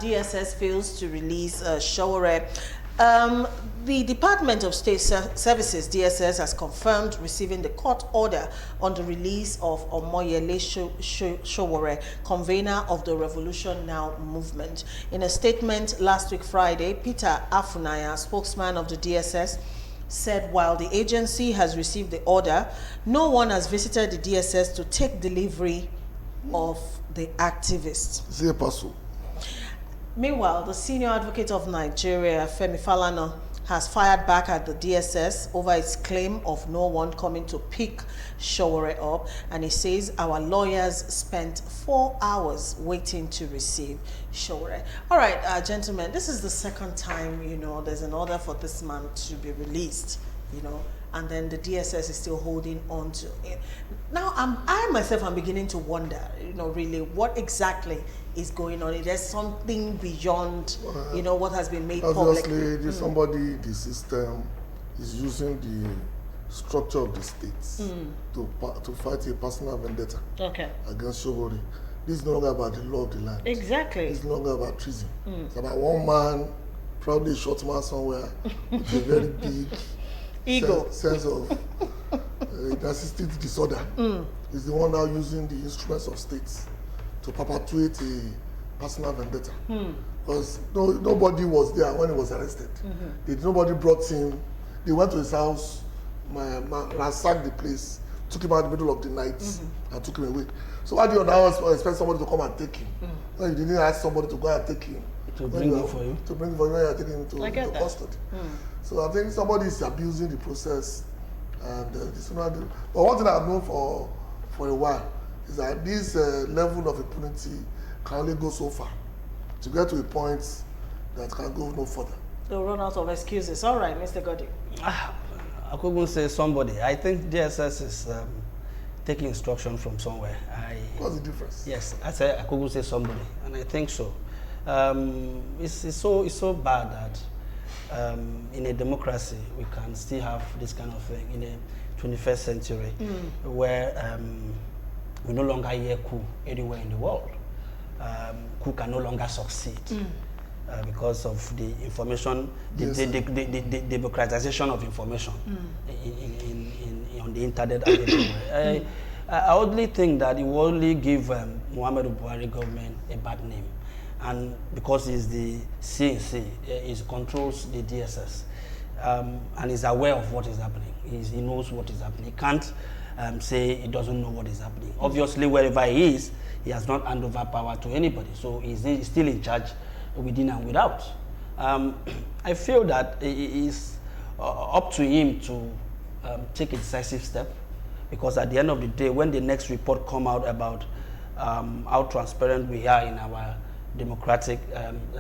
DSS fails to release Sowore. The Department of State Services, DSS, has confirmed receiving the court order on the release of Omoyele Sowore, convener of the Revolution Now movement. In a statement last week Friday, Peter Afunaya, spokesman of the DSS, said while the agency has received the order, no one has visited the DSS to take delivery of the activists. Meanwhile, the senior advocate of Nigeria, Femi Falana, has fired back at the DSS over its claim of no one coming to pick Sowore up, and he says our lawyers spent 4 hours waiting to receive Sowore. All right, gentlemen, this is the second time, there's an order for this man to be released, and then the DSS is still holding on to it. Now, I myself am beginning to wonder, really, what exactly is going on? There's something beyond, what has been made public. Obviously, somebody, the system, is using the structure of the states to fight a personal vendetta against Sowore. This is no longer about the law of the land. Exactly. It's no longer about treason. It's about one man, probably a short man somewhere, with a very big ego sense of narcissistic disorder. Is the one now using the instruments of states to perpetuate a personal vendetta. Because nobody was there when he was arrested. Nobody brought him. They went to his house, ransacked the place, took him out in the middle of the night, and took him away. So why do you now expect somebody to come and take him? No, you didn't ask somebody to go and take him. To bring him for you? To bring him for you when you are taking him to custody. So I think somebody is abusing the process. And but one thing I've known for a while is that this level of impunity can only go so far to get to a point that can go no further. They'll run out of excuses. All right, Mr. Gotv. I couldn't say somebody. I think DSS is taking instruction from somewhere. What's the difference? Yes, I couldn't say somebody, and I think so. It's so bad that in a democracy we can still have this kind of thing in the 21st century, where we no longer hear coup anywhere in the world. Coup can no longer succeed because of the information, the democratization of information on the internet and everywhere. I only think that it will only give Muhammadu Buhari government a bad name. And because he's the CNC, he controls the DSS, and is aware of what is happening. He knows what is happening. He can't say he doesn't know what is happening. Obviously, wherever he is, he has not handed over power to anybody. So he's still in charge within and without. I feel that it is up to him to take a decisive step, because at the end of the day, when the next report come out about how transparent we are in our democratic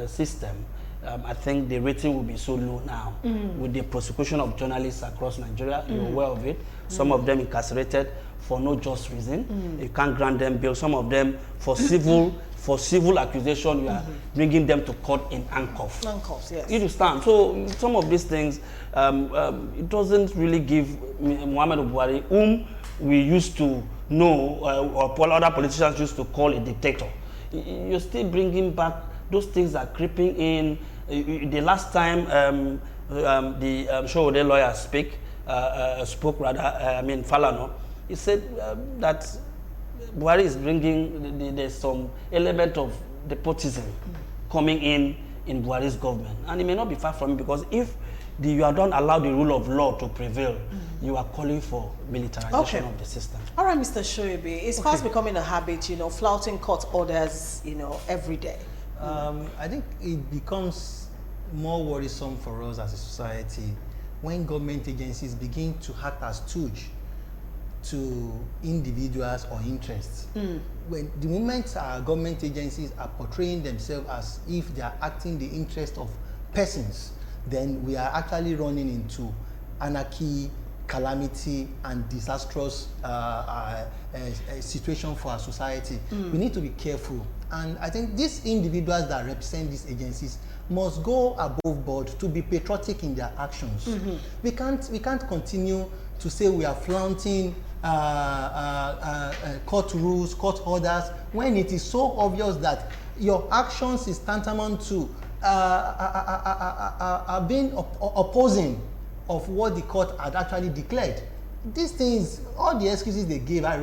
system, I think the rating will be so low now. With the prosecution of journalists across Nigeria, you're aware of it. Some of them incarcerated for no just reason. You can't grant them bail. Some of them for civil accusation, you are bringing them to court in handcuffs. Handcuffs, yes. You understand? So some of these things, it doesn't really give Muhammadu Buhari, whom we used to know, or other politicians used to call a dictator. You're still bringing back those things that are creeping in. The last time the Sowore lawyer spoke, Falana, he said that Buhari is bringing, there's some element of nepotism coming in Buhari's government. And it may not be far from it, because if you don't allow the rule of law to prevail, you are calling for militarization of the system. All right, Mr. Shoibe, it's fast becoming a habit, flouting court orders, every day. I think it becomes more worrisome for us as a society when government agencies begin to act as stooge to individuals or interests. When the moment our government agencies are portraying themselves as if they are acting the interest of persons, then we are actually running into anarchy, calamity, and disastrous situation for our society. We need to be careful. And I think these individuals that represent these agencies must go above board to be patriotic in their actions. We can't continue to say we are flaunting court rules, court orders, when it is so obvious that your actions is tantamount to being opposing of what the court had actually declared. These things, all the excuses they gave, I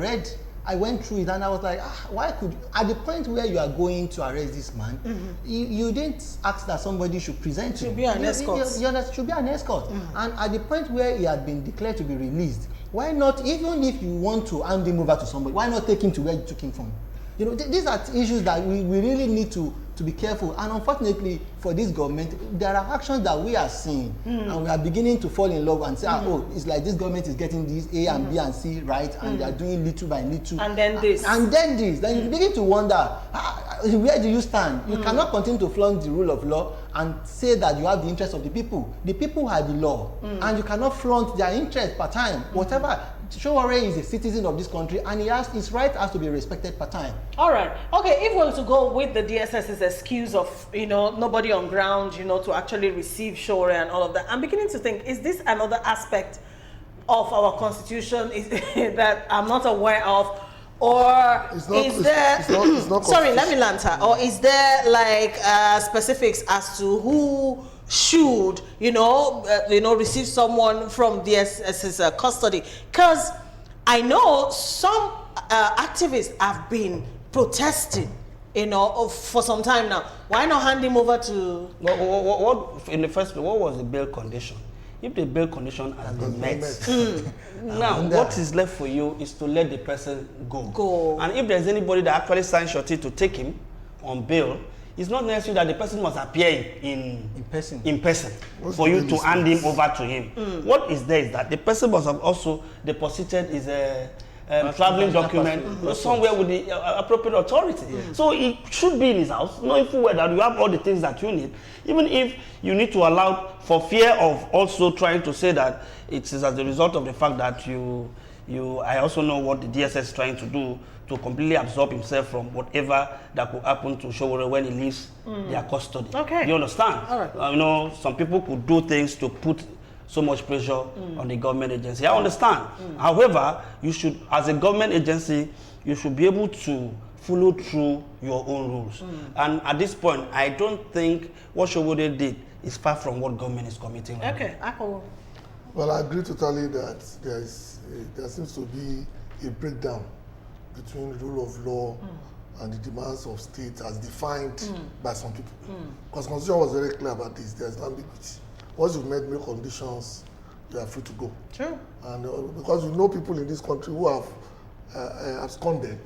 went through it and I was like, why could, at the point where you are going to arrest this man, you didn't ask that somebody should present you. Should be an escort. Should be an escort. And at the point where he had been declared to be released, why not, even if you want to hand him over to somebody, why not take him to where you took him from? You know, these are issues that we really need to be careful. And unfortunately for this government, there are actions that we are seeing and we are beginning to fall in love and say, oh, it's like this government is getting this A and B and C right, and they are doing little by little. And then this. And then this. Then you begin to wonder, where do you stand? You cannot continue to flaunt the rule of law and say that you have the interest of the people. The people are the law, and you cannot flaunt their interest per time. Whatever. Sowore is a citizen of this country, and his right has to be respected per time. All right. Okay, if we were to go with the DSS's excuse of, nobody on ground, to actually receive Sowore and all of that, I'm beginning to think, is this another aspect of our constitution that I'm not aware of? Or is there, sorry, let me land her. Or is there like specifics as to who should, receive someone from DSS's custody? Because I know some activists have been protesting, for some time now. Why not hand him over to? What in the first place, what was the bail condition? If the bail condition has been met, now what is left for you is to let the person go. And if there's anybody that actually signs surety to take him on bail, it's not necessary that the person must appear in person for you to hand him over to him. What is there is that the person must have also deposited his traveling document somewhere with the appropriate authority. So it should be in his house, knowing full well that you have all the things that you need. Even if you need to allow, for fear of also trying to say that it is as a result of the fact that I also know what the DSS is trying to do to completely absorb himself from whatever that could happen to Sowore when he leaves their custody. Okay. You understand? All right. Some people could do things to put so much pressure on the government agency. I understand. However, you should, as a government agency, you should be able to follow through your own rules. And at this point, I don't think what Sowore did is far from what government is committing. Okay. Well, I agree totally that there seems to be a breakdown between the rule of law and the demands of state as defined by some people. Because the Constitution was very clear about this. There's no ambiguity. Once you've met many conditions, you are free to go. True. And because people in this country who have absconded,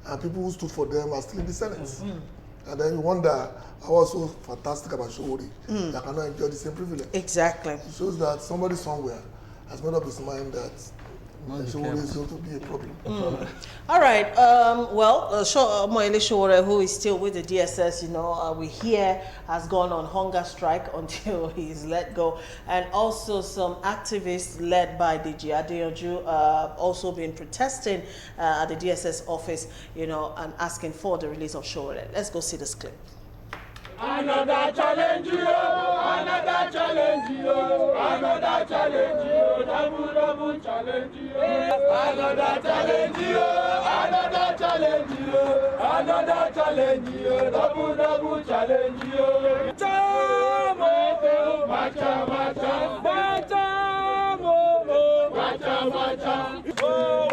and people who stood for them are still in the Senate. And then you wonder, I was so fantastic about Sowore that cannot enjoy the same privilege. Exactly. It shows that somebody somewhere has made up his mind that Sowore is going to be a problem. All right. Moele Sowore, who is still with the DSS, we hear has gone on hunger strike until he's let go, and also some activists led by the Adeyanju also been protesting at the DSS office, and asking for the release of Sowore. Let's go see this clip. Another challenge, another challenge, another challenge, double challenge, another challenge, another challenge, another challenge, double challenge. Macha, macha, macha, macha, macha. Oh,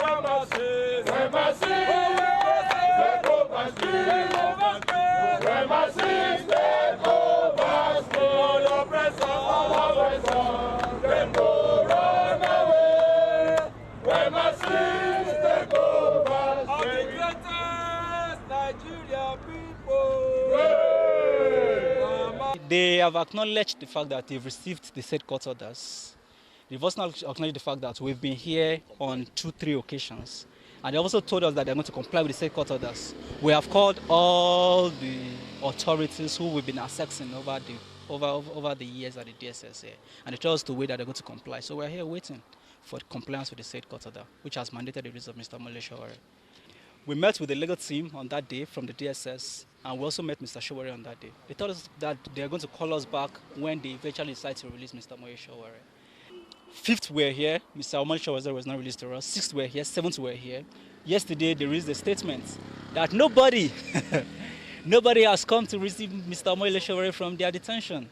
They have acknowledged the fact that they've received the said court orders. They've also acknowledged the fact that we've been here on 2-3 occasions. And they also told us that they're going to comply with the said court orders. We have called all the authorities who we've been assessing over the years at the DSS here. And they told us to wait that they're going to comply. So we're here waiting for compliance with the said court order, which has mandated the release of Mr. Sowore. We met with the legal team on that day from the DSS, and we also met Mr. Sowore on that day. They told us that they are going to call us back when they eventually decide to release Mr. Sowore. 5th we're here, Mr. Sowore was not released to us. 6th we're here, 7th we're here. Yesterday they released a statement that nobody Nobody has come to receive Mr. Omoyele Sowore from their detention.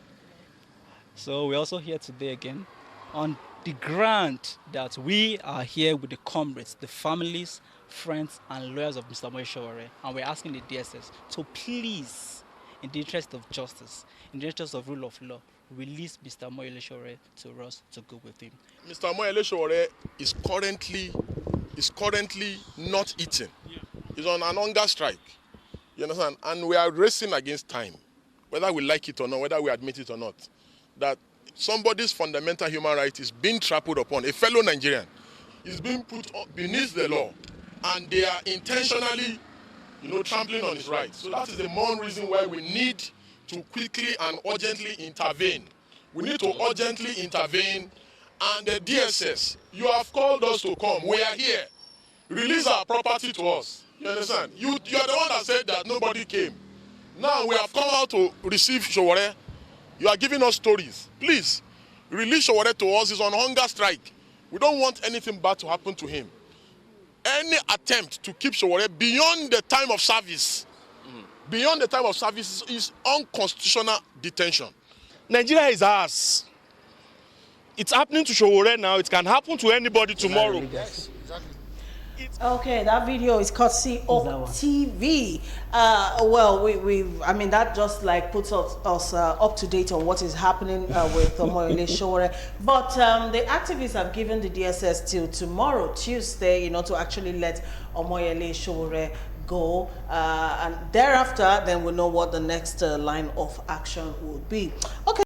So we're also here today again on the ground that we are here with the comrades, the families, friends, and lawyers of Mr. Omoyele Sowore, and we're asking the DSS to please, in the interest of justice, in the interest of rule of law, release Mr. Omoyele Sowore to us to go with him. Mr. Omoyele Sowore is currently not eating. Yeah. He's on an hunger strike. You understand? And we are racing against time, whether we like it or not, whether we admit it or not, that somebody's fundamental human right is being trampled upon. A fellow Nigerian is being put beneath the law, and they are intentionally, trampling on his rights. So that is the main reason why we need to quickly and urgently intervene. We need to urgently intervene, and the DSS, you have called us to come. We are here. Release our property to us. You understand? You are the one that said that nobody came. Now we have come out to receive Sowore. You are giving us stories. Please, release Sowore to us. He's on hunger strike. We don't want anything bad to happen to him. Any attempt to keep Sowore beyond the time of service, is unconstitutional detention. Nigeria is ours. It's happening to Sowore now. It can happen to anybody tomorrow. Yes, exactly. Okay, that video is courtesy of TV. That just like puts us up to date on what is happening with Omoyele Sowore. But the activists have given the DSS till tomorrow, Tuesday, to actually let Omoyele Sowore go. And thereafter, then we'll know what the next line of action will be. Okay.